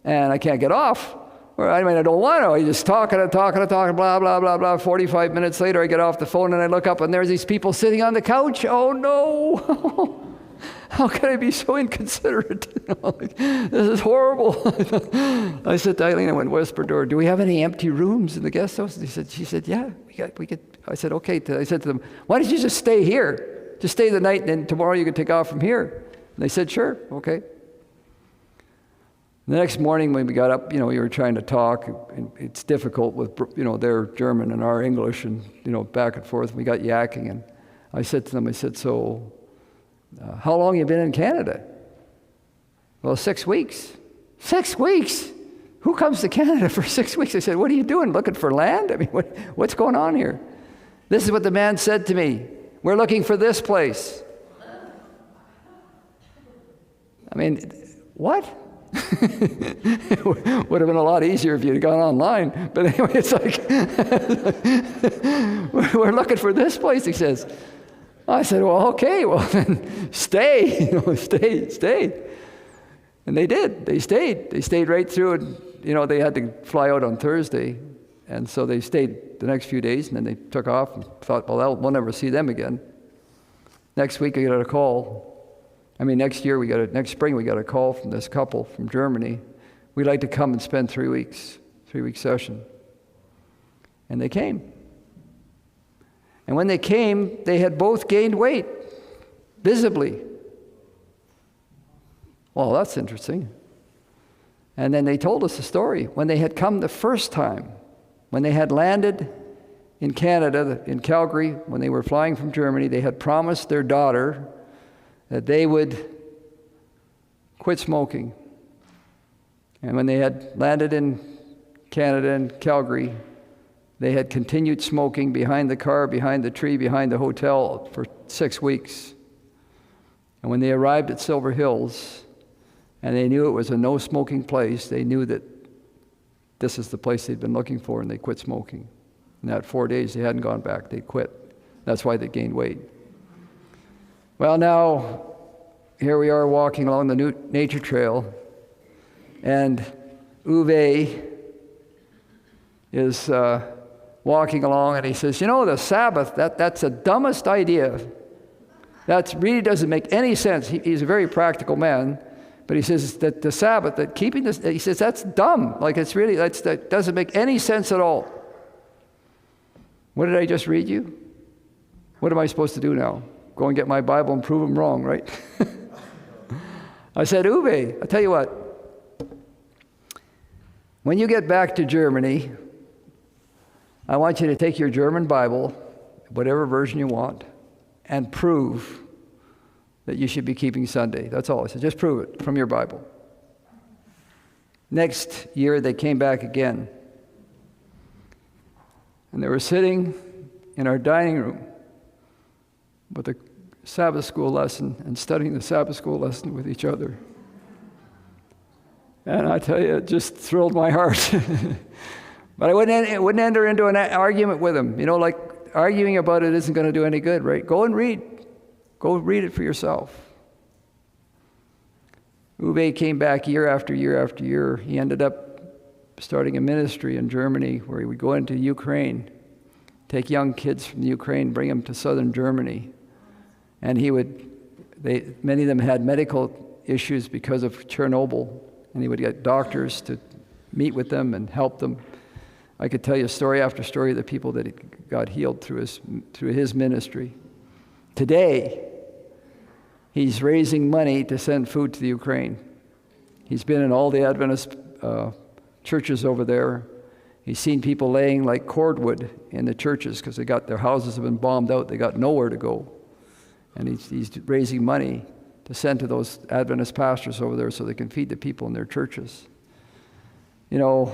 and I can't get off. I don't want to. He's just talking, blah, blah, blah, blah. 45 minutes later, I get off the phone, and I look up, and there's these people sitting on the couch. Oh, no. How can I be so inconsiderate? This is horrible. I said to Eileen, I went, whispered to her, do we have any empty rooms in the guest house? She said, yeah, we could. I said, okay. I said to them, why don't you just stay here? Just stay the night, and then tomorrow you can take off from here. And they said, sure, okay. The next morning when we got up, we were trying to talk. It's difficult with, their German and our English and, back and forth. We got yakking, and I said to them, so how long have you been in Canada? Well, 6 weeks. 6 weeks? Who comes to Canada for 6 weeks? I said, what are you doing, looking for land? What's going on here? This is what the man said to me. We're looking for this place. What? It would have been a lot easier if you'd gone online. But anyway, it's like, we're looking for this place, he says. I said, well, okay, well, then stay, stay. And they did. They stayed. They stayed right through it. They had to fly out on Thursday. And so they stayed the next few days, and then they took off and thought, well, we'll never see them again. Next week, I got a call. Next spring, we got a call from this couple from Germany. We'd like to come and spend 3 weeks, 3-week session. And they came. And when they came, they had both gained weight, visibly. Well, that's interesting. And then they told us the story. When they had come the first time, when they had landed in Canada, in Calgary, when they were flying from Germany, they had promised their daughter that they would quit smoking. And when they had landed in Canada and Calgary, they had continued smoking behind the car, behind the tree, behind the hotel for 6 weeks. And when they arrived at Silver Hills, and they knew it was a no-smoking place, they knew that this is the place they'd been looking for, and they quit smoking. In that 4 days, they hadn't gone back. They quit. That's why they gained weight. Well, now, here we are walking along the nature trail, and Uwe is walking along, and he says, the Sabbath, that's the dumbest idea. That really doesn't make any sense. He's a very practical man, but he says that the Sabbath, that keeping this, he says that's dumb. That doesn't make any sense at all. What did I just read you? What am I supposed to do now? Go and get my Bible and prove him wrong, right? I said, Uwe, I'll tell you what. When you get back to Germany, I want you to take your German Bible, whatever version you want, and prove that you should be keeping Sunday. That's all. I said, just prove it from your Bible. Next year, they came back again. And they were sitting in our dining room with a Sabbath school lesson and studying the Sabbath school lesson with each other. And I tell you, it just thrilled my heart. But I wouldn't enter into an argument with them. Like arguing about it isn't going to do any good, right? Go and read. Go read it for yourself. Uwe came back year after year after year. He ended up starting a ministry in Germany where he would go into Ukraine, take young kids from the Ukraine, bring them to southern Germany. And many of them had medical issues because of Chernobyl, and he would get doctors to meet with them and help them. I could tell you story after story of the people that got healed through his ministry. Today, he's raising money to send food to the Ukraine. He's been in all the Adventist churches over there. He's seen people laying like cordwood in the churches because their houses have been bombed out. They got nowhere to go. And he's raising money to send to those Adventist pastors over there so they can feed the people in their churches. You know,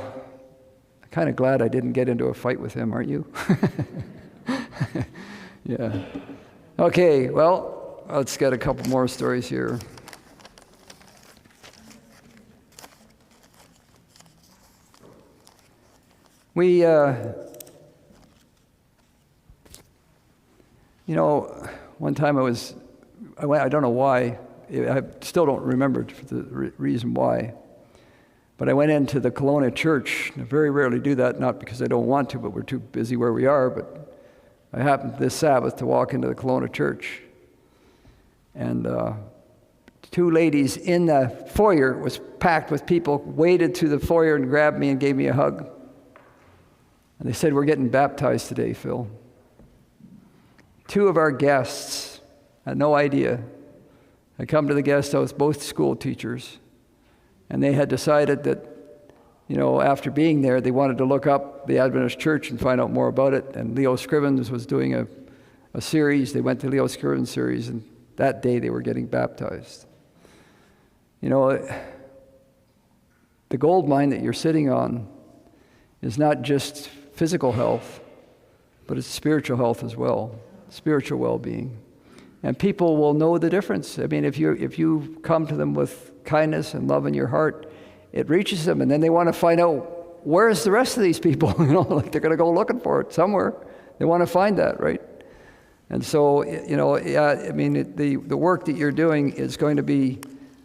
I'm kind of glad I didn't get into a fight with him, aren't you? Yeah. Okay, well, let's get a couple more stories here. We, one time I don't know why, I still don't remember the reason why, but I went into the Kelowna church. I very rarely do that, not because I don't want to, but we're too busy where we are, but I happened this Sabbath to walk into the Kelowna church, and two ladies in the foyer, was packed with people, waded through the foyer and grabbed me and gave me a hug. And they said, "We're getting baptized today, Phil." Two of our guests, had no idea, had come to the guest house, both school teachers, and they had decided that, after being there, they wanted to look up the Adventist Church and find out more about it. And Leo Scrivens was doing a series. They went to Leo Scrivens' series, and that day they were getting baptized. The gold mine that you're sitting on is not just physical health, but it's spiritual health as well, spiritual well-being. And people will know the difference. I mean, if you come to them with kindness and love in your heart, it reaches them, and then they want to find out, where's the rest of these people? Like they're going to go looking for it somewhere. They want to find that, right? And so, the work that you're doing is going to be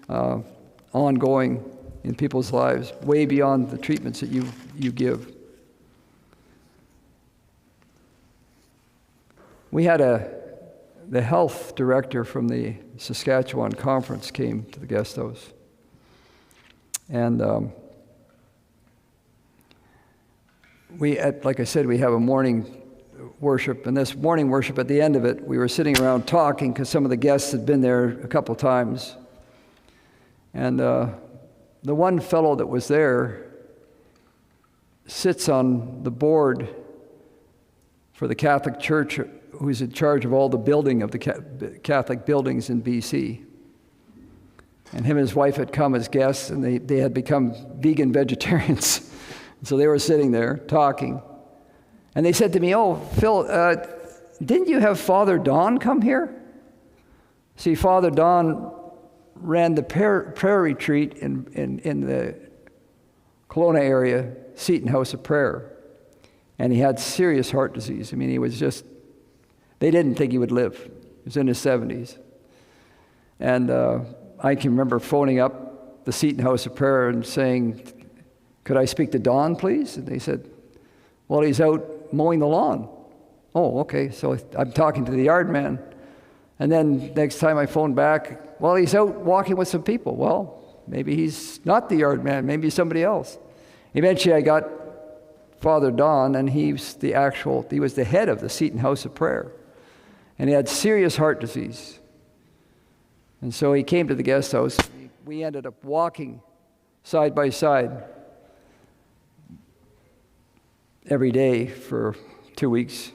ongoing in people's lives, way beyond the treatments that you give. We had the health director from the Saskatchewan conference came to the guest house. And like I said, we have a morning worship. And this morning worship, at the end of it, we were sitting around talking because some of the guests had been there a couple times. And the one fellow that was there sits on the board for the Catholic Church, who's in charge of all the building of the Catholic buildings in BC. And him and his wife had come as guests, and they had become vegan vegetarians. So they were sitting there talking. And they said to me, "Oh, Phil, didn't you have Father Don come here?" See, Father Don ran the prayer retreat in the Kelowna area, Seton House of Prayer. And he had serious heart disease. I mean, he was just, they didn't think he would live. He was in his 70s. And I can remember phoning up the Seton House of Prayer and saying, "Could I speak to Don, please?" And they said, "Well, he's out mowing the lawn." "Oh, okay." So I'm talking to the yard man. And then next time I phoned back, "Well, he's out walking with some people." Well, maybe he's not the yard man. Maybe he's somebody else. Eventually I got Father Don, and he was the head of the Seton House of Prayer. And he had serious heart disease. And so he came to the guest house. We ended up walking side by side every day for 2 weeks.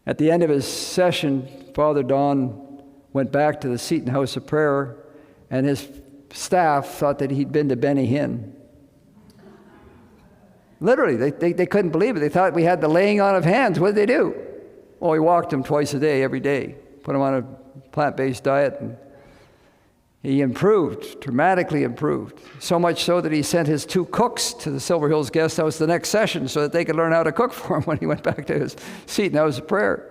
At the end of his session, Father Don went back to the Seton House of Prayer, and his staff thought that he'd been to Benny Hinn. Literally, they couldn't believe it. They thought we had the laying on of hands. What did they do? Well, we walked him twice a day, every day, put him on a plant-based diet, and he improved, dramatically improved. So much so that he sent his 2 cooks to the Silver Hills guest house the next session so that they could learn how to cook for him when he went back to his Seton House of Prayer.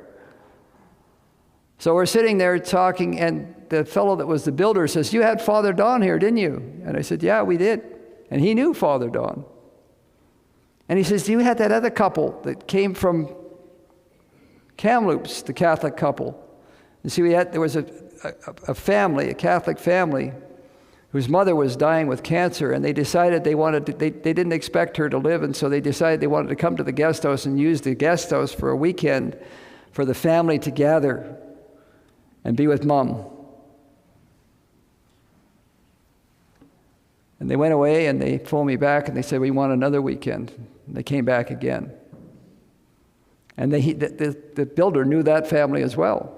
So we're sitting there talking, and the fellow that was the builder says, "You had Father Don here, didn't you?" And I said, "Yeah, we did." And he knew Father Don. And he says, "You had that other couple that came from Kamloops, the Catholic couple." You see, there was a family, a Catholic family, whose mother was dying with cancer, and they decided they didn't expect her to live, and so they decided they wanted to come to the guest house and use the guest house for a weekend for the family to gather and be with Mom. And they went away, and they phoned me back, and they said, we want another weekend. And they came back again. And the builder knew that family as well.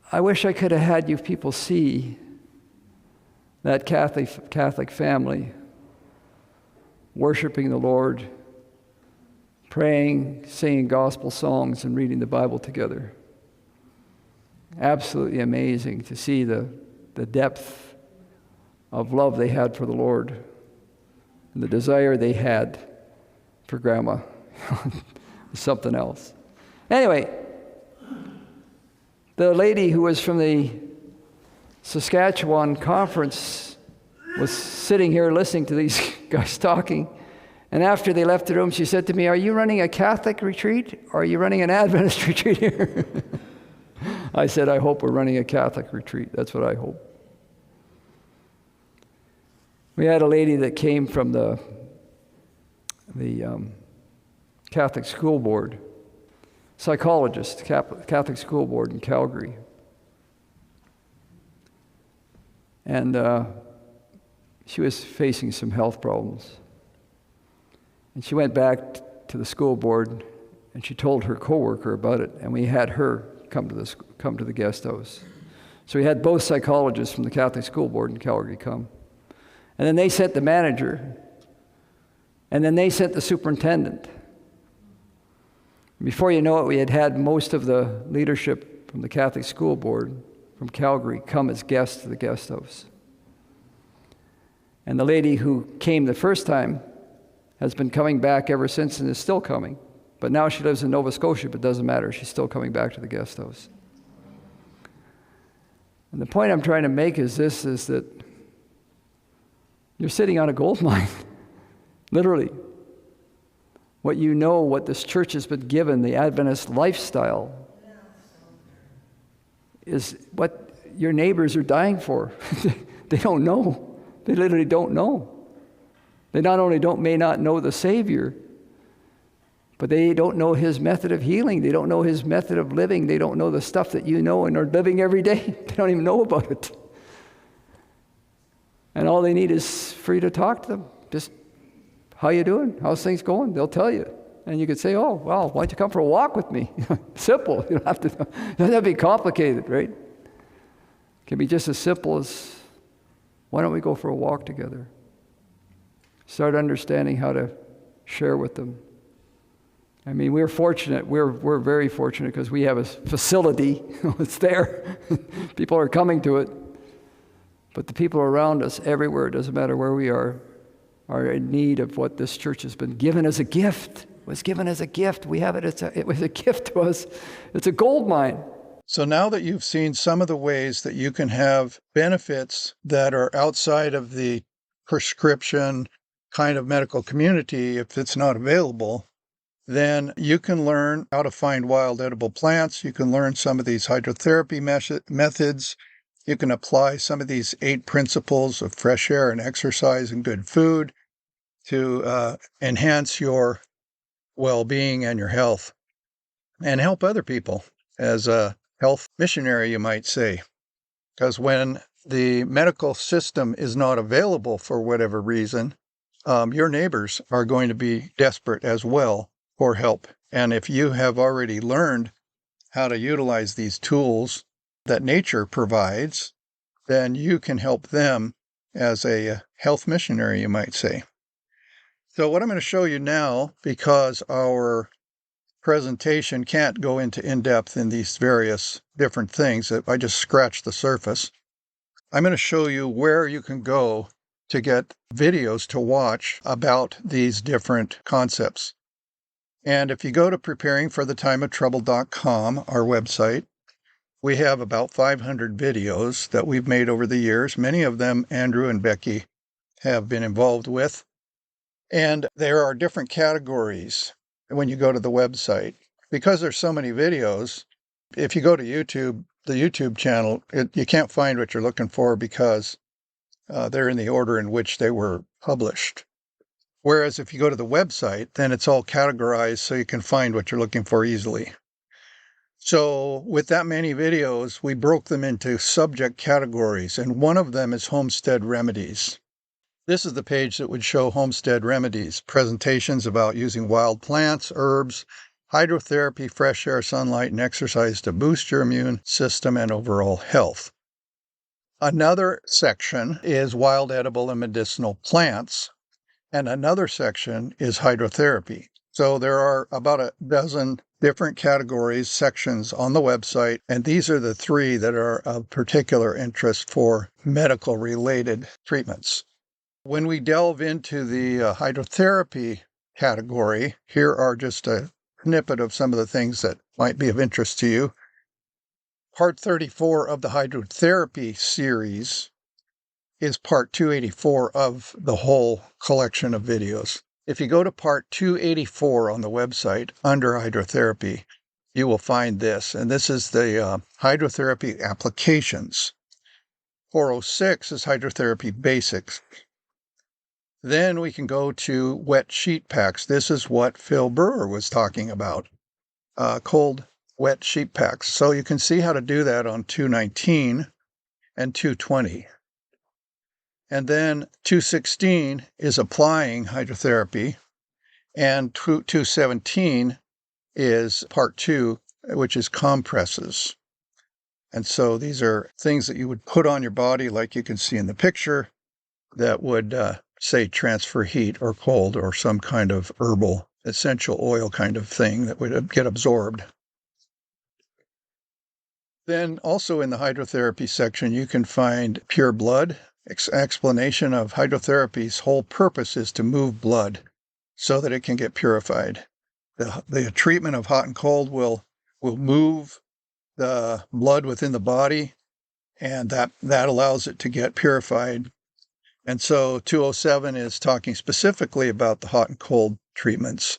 I wish I could have had you people see that Catholic family worshiping the Lord, praying, singing gospel songs, and reading the Bible together. Absolutely amazing to see the depth of love they had for the Lord and the desire they had for Grandma. Something else. Anyway, the lady who was from the Saskatchewan conference was sitting here listening to these guys talking, and after they left the room, she said to me, are you running a Catholic retreat, or are you running an Adventist retreat here? I said, I hope we're running a Catholic retreat. That's what I hope. We had a lady that came from the Catholic School Board, psychologist, Catholic School Board in Calgary. And she was facing some health problems. And she went back to the school board, and she told her coworker about it, and we had her come to the guest house. So we had both psychologists from the Catholic School Board in Calgary come. And then they sent the manager, and then they sent the superintendent. Before you know it, we had most of the leadership from the Catholic School Board from Calgary come as guests to the guest house. And the lady who came the first time has been coming back ever since and is still coming. But now she lives in Nova Scotia, but it doesn't matter. She's still coming back to the guest house. And the point I'm trying to make is this, is that you're sitting on a gold mine, literally. What you know, what this church has been given, the Adventist lifestyle, is what your neighbors are dying for. They don't know. They literally don't know. They not only may not know the Savior, but they don't know his method of healing. They don't know his method of living. They don't know the stuff that you know and are living every day. They don't even know about it. And all they need is for you to talk to them. Just, how you doing? How's things going? They'll tell you. And you could say, oh, well, why don't you come for a walk with me? Simple. You don't have to be complicated, right? It can be just as simple as, why don't we go for a walk together? Start understanding how to share with them. I mean, we're fortunate. We're very fortunate because we have a facility. It's there. People are coming to it. But the people around us everywhere, it doesn't matter where we are in need of what this church has been given as a gift. It was given as a gift. We have it. It was a gift to us. It's a gold mine. So now that you've seen some of the ways that you can have benefits that are outside of the prescription kind of medical community, if it's not available, then you can learn how to find wild edible plants. You can learn some of these hydrotherapy methods. You can apply some of these 8 principles of fresh air and exercise and good food to enhance your well-being and your health and help other people as a health missionary, you might say. Because when the medical system is not available for whatever reason, your neighbors are going to be desperate as well for help. And if you have already learned how to utilize these tools that nature provides, then you can help them as a health missionary, you might say. So what I'm going to show you now, because our presentation can't go into in-depth in these various different things, I just scratched the surface. I'm going to show you where you can go to get videos to watch about these different concepts. And if you go to preparingforthetimeoftrouble.com, our website, we have about 500 videos that we've made over the years. Many of them Andrew and Becky have been involved with. And there are different categories when you go to the website. Because there's so many videos, if you go to YouTube, the YouTube channel, you can't find what you're looking for because they're in the order in which they were published. Whereas if you go to the website, then it's all categorized so you can find what you're looking for easily. So with that many videos, we broke them into subject categories, and one of them is homestead remedies. This is the page that would show homestead remedies, presentations about using wild plants, herbs, hydrotherapy, fresh air, sunlight, and exercise to boost your immune system and overall health. Another section is wild edible and medicinal plants, and another section is hydrotherapy. So there are about a dozen different categories, sections on the website, and these are the three that are of particular interest for medical-related treatments. When we delve into the hydrotherapy category, here are just a snippet of some of the things that might be of interest to you. Part 34 of the hydrotherapy series is part 284 of the whole collection of videos. If you go to part 284 on the website under hydrotherapy, you will find this, and this is the hydrotherapy applications. 406 is hydrotherapy basics. Then we can go to wet sheet packs. This is what Phil Brewer was talking about, cold wet sheet packs. So you can see how to do that on 219 and 220. And then 216 is applying hydrotherapy, and 217 is part 2, which is compresses. And so these are things that you would put on your body, like you can see in the picture, that would say transfer heat or cold or some kind of herbal essential oil kind of thing that would get absorbed. Then also in the hydrotherapy section, you can find pure blood. Explanation of hydrotherapy's whole purpose is to move blood so that it can get purified. The treatment of hot and cold will move the blood within the body, and that allows it to get purified. And so 207 is talking specifically about the hot and cold treatments.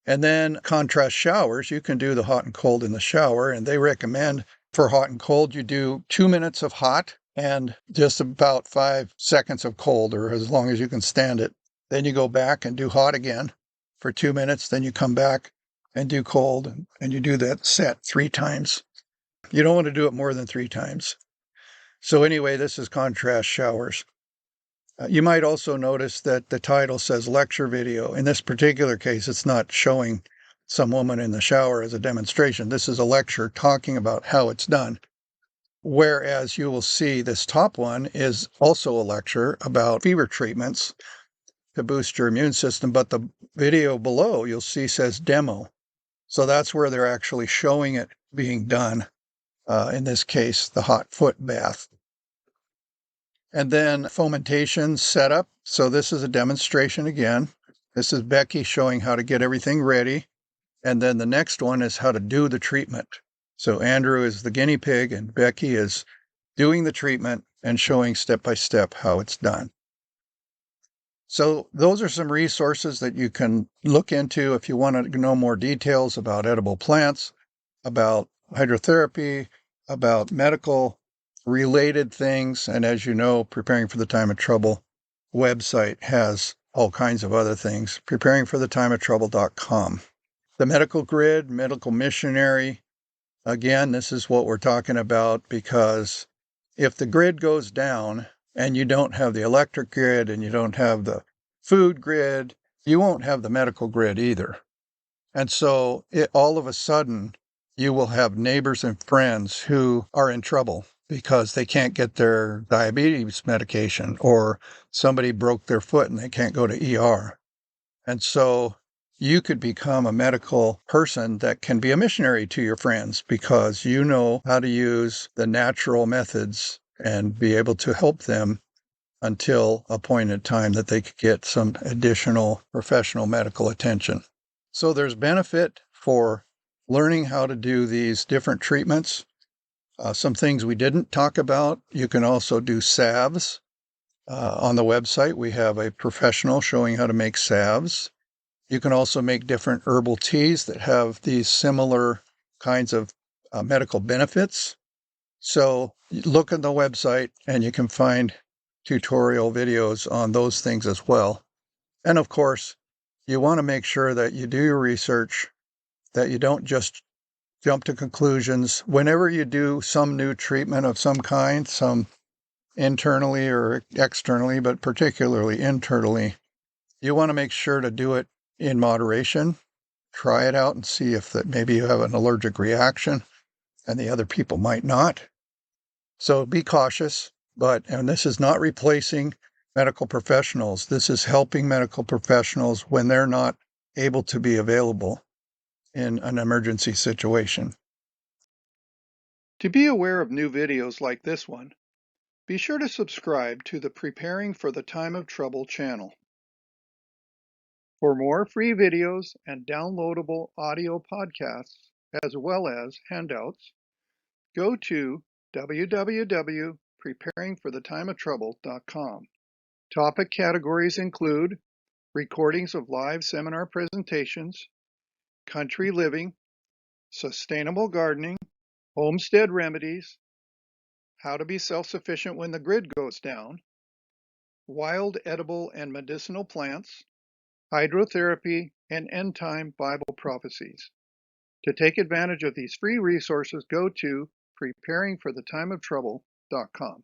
And then contrast showers, you can do the hot and cold in the shower, and they recommend for hot and cold, you do 2 minutes of hot and just about 5 seconds of cold, or as long as you can stand it. Then you go back and do hot again for 2 minutes, then you come back and do cold, and you do that set 3 times. You don't want to do it more than 3 times. So anyway, this is contrast showers. You might also notice that the title says lecture video. In this particular case, it's not showing some woman in the shower as a demonstration. This is a lecture talking about how it's done. Whereas you will see this top one is also a lecture about fever treatments to boost your immune system, but the video below you'll see says demo. So that's where they're actually showing it being done. In this case, the hot foot bath. And then fomentation setup. So this is a demonstration again. This is Becky showing how to get everything ready. And then the next one is how to do the treatment. So Andrew is the guinea pig and Becky is doing the treatment and showing step by step how it's done. So those are some resources that you can look into if you want to know more details about edible plants, about hydrotherapy, about medical related things. And as you know, Preparing for the Time of Trouble website has all kinds of other things. preparingforthetimeoftrouble.com. The medical grid, medical missionary. Again, this is what we're talking about, because if the grid goes down and you don't have the electric grid and you don't have the food grid, you won't have the medical grid either. And so all of a sudden, you will have neighbors and friends who are in trouble because they can't get their diabetes medication, or somebody broke their foot and they can't go to ER. And so you could become a medical person that can be a missionary to your friends because you know how to use the natural methods and be able to help them until a point in time that they could get some additional professional medical attention. So there's benefit for learning how to do these different treatments. Some things we didn't talk about, you can also do salves. On the website, we have a professional showing how to make salves. You can also make different herbal teas that have these similar kinds of medical benefits. So look at the website and you can find tutorial videos on those things as well. And of course, you want to make sure that you do your research, that you don't just jump to conclusions. Whenever you do some new treatment of some kind, some internally or externally, but particularly internally, you want to make sure to do it in moderation. Try it out and see if that maybe you have an allergic reaction and the other people might not. So be cautious, and this is not replacing medical professionals. This is helping medical professionals when they're not able to be available in an emergency situation. To be aware of new videos like this one, be sure to subscribe to the Preparing for the Time of Trouble channel. For more free videos and downloadable audio podcasts, as well as handouts, go to www.preparingforthetimeoftrouble.com. Topic categories include recordings of live seminar presentations, country living, sustainable gardening, homestead remedies, how to be self-sufficient when the grid goes down, wild edible and medicinal plants, hydrotherapy, and end-time Bible prophecies. To take advantage of these free resources, go to preparingforthetimeoftrouble.com.